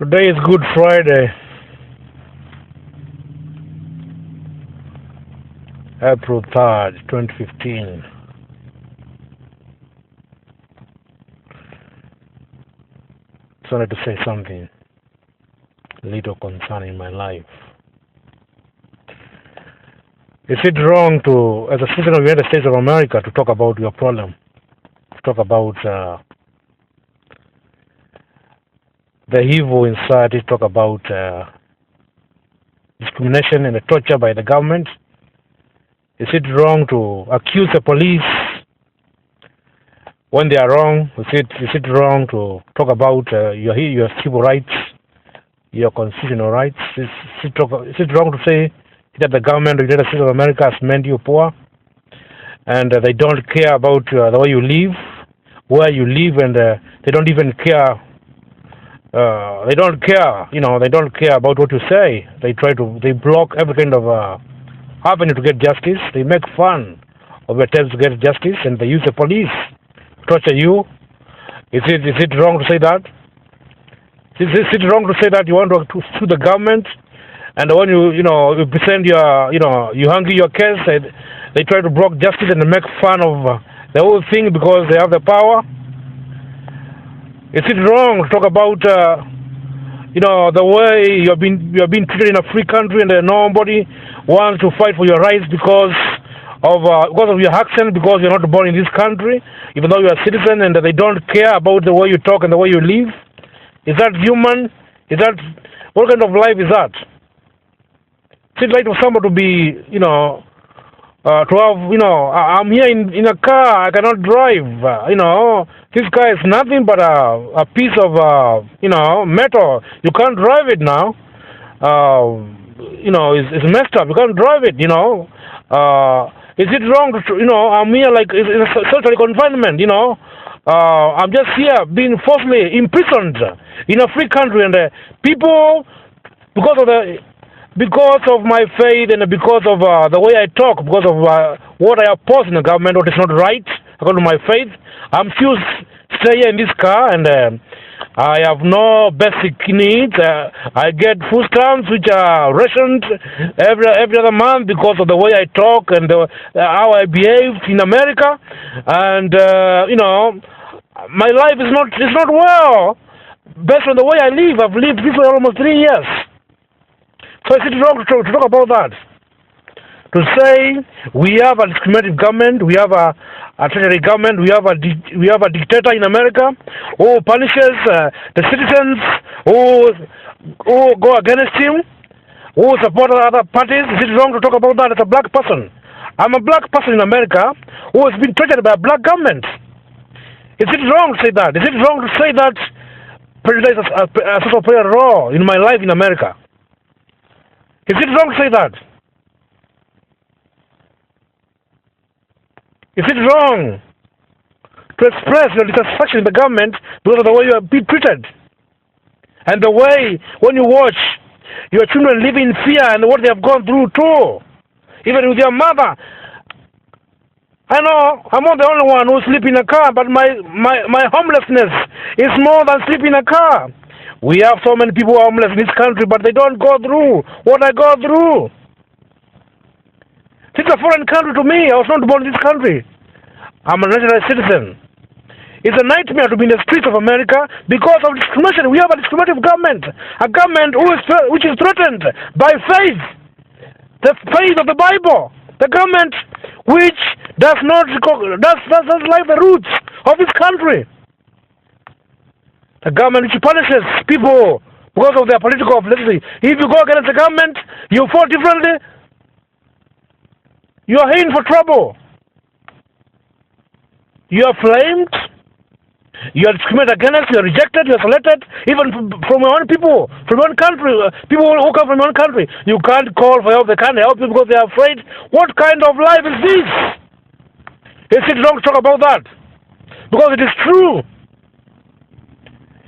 Today is Good Friday, April 3rd, 2015. Just wanted to say something little concerning my life. Is it wrong to, as a citizen of the United States of America, to talk about your problem? To talk about the evil inside, to talk about discrimination and the torture by the government? Is it wrong to accuse the police when they are wrong? Is it wrong to talk about your civil rights, your constitutional rights? Is it wrong to say that the government of the United States of America has made you poor and they don't care about the way you live, where you live, and they don't even care? They don't care, they don't care about what you say. They block every kind of avenue to get justice. They make fun of your attempts to get justice, and they use the police to torture you. Is it wrong to say that? Is it wrong to say that you want to sue the government, and when you present you hang your case, they try to block justice and make fun of the whole thing because they have the power? Is it wrong to talk about the way you're being treated in a free country and nobody wants to fight for your rights because of your accent, because you're not born in this country, even though you're a citizen, and they don't care about the way you talk and the way you live? Is that human? What kind of life is that? Is it right for someone to be, to have, I'm here in a car, I cannot drive, this car is nothing but a piece of, metal. You can't drive it now. It's messed up. You can't drive it, Is it wrong to, I'm here like in a social confinement, I'm just here being forcibly imprisoned in a free country, and people, because of my faith and because of the way I talk, because of what I oppose in the government, what is not right according to my faith, I'm still stay here in this car, and I have no basic needs. I get food stamps which are rationed every other month because of the way I talk and how I behave in America, and my life is not well based on the way I live. I've lived this way almost 3 years. So is it wrong to talk about that? To say we have a discriminative government, we have a treasury government, we have a dictator in America who punishes the citizens who go against him, who support other parties. Is it wrong to talk about that as a black person? I'm a black person in America who has been treated by a black government. Is it wrong to say that? Is it wrong to say that prejudice is a sort of play a role in my life in America? Is it wrong to say that? Is it wrong to express your dissatisfaction in the government because of the way you are being treated? And the way, when you watch your children live in fear and what they have gone through too, even with your mother. I know I'm not the only one who sleeps in a car, but my homelessness is more than sleeping in a car. We have so many people homeless in this country, but they don't go through what I go through. It's a foreign country to me. I was not born in this country. I'm a natural citizen. It's a nightmare to be in the streets of America because of discrimination. We have a discriminative government, a government which is threatened by faith, the faith of the Bible, the government which does not like the roots of this country, the government which punishes people because of their political affiliation. If you go against the government, you fall differently, you are in for trouble. You are flamed, you are discriminated against, you are rejected, you are selected, even from your own people, from your own country, people who come from your own country. You can't call for help, they can't help you because they are afraid. What kind of life is this? Is it wrong to talk about that? Because it is true.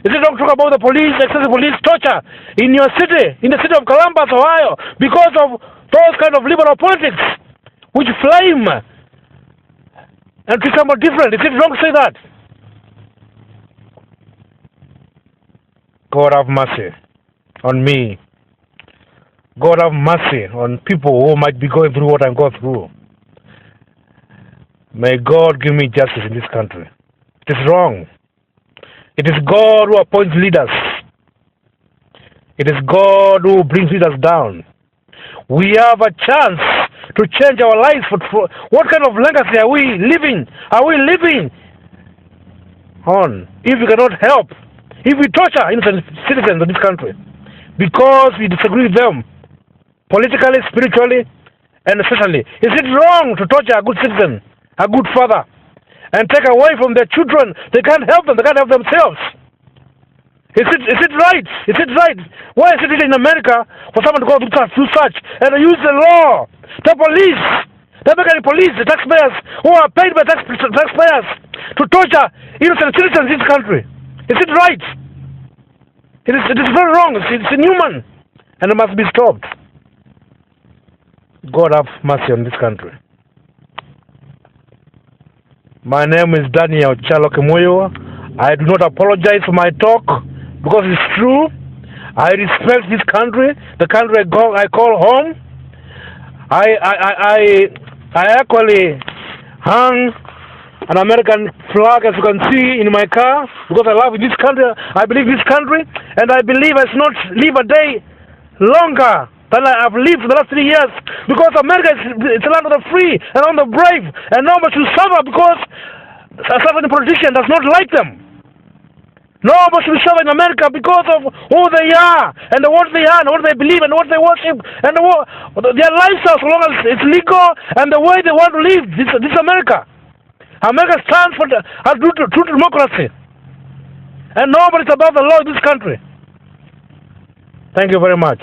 Is it wrong to talk about the police, excessive police torture in your city, in the city of Columbus, Ohio, because of those kind of liberal politics which flame and treat someone different? Is it wrong to say that? God have mercy. on me. God have mercy on people who might be going through what I'm going through. May God give me justice in this country. It is wrong. It is God who appoints leaders. It is God who brings leaders down. We have a chance to change our lives. For what kind of legacy are we living? Are we living on if we cannot help? If we torture innocent citizens of this country because we disagree with them politically, spiritually, and socially, is it wrong to torture a good citizen, a good father, and take away from their children? They can't help them. They can't help themselves. Is it right? Is it right? Why is it in America for someone to go through such and use the law, the police, the American police, the taxpayers who are paid by taxpayers to torture innocent citizens in this country? Is it right? It is very wrong. It's inhuman, and it must be stopped. God have mercy on this country. My name is Daniel Chalo Kemoyo. I do not apologize for my talk because it's true. I respect this country, the country I call home. I actually hung an American flag, as you can see, in my car because I love this country. I believe this country, and I believe I should not live a day longer than I have lived for the last 3 years, because America is a land of the free and on the brave, and nobody should suffer because a certain politician does not like them. Nobody should suffer in America because of who they are and what they are and what they believe and what they worship and their lifestyle, so long as it's legal and the way they want to live. This America. America stands for true democracy, and nobody's above the law in this country. Thank you very much.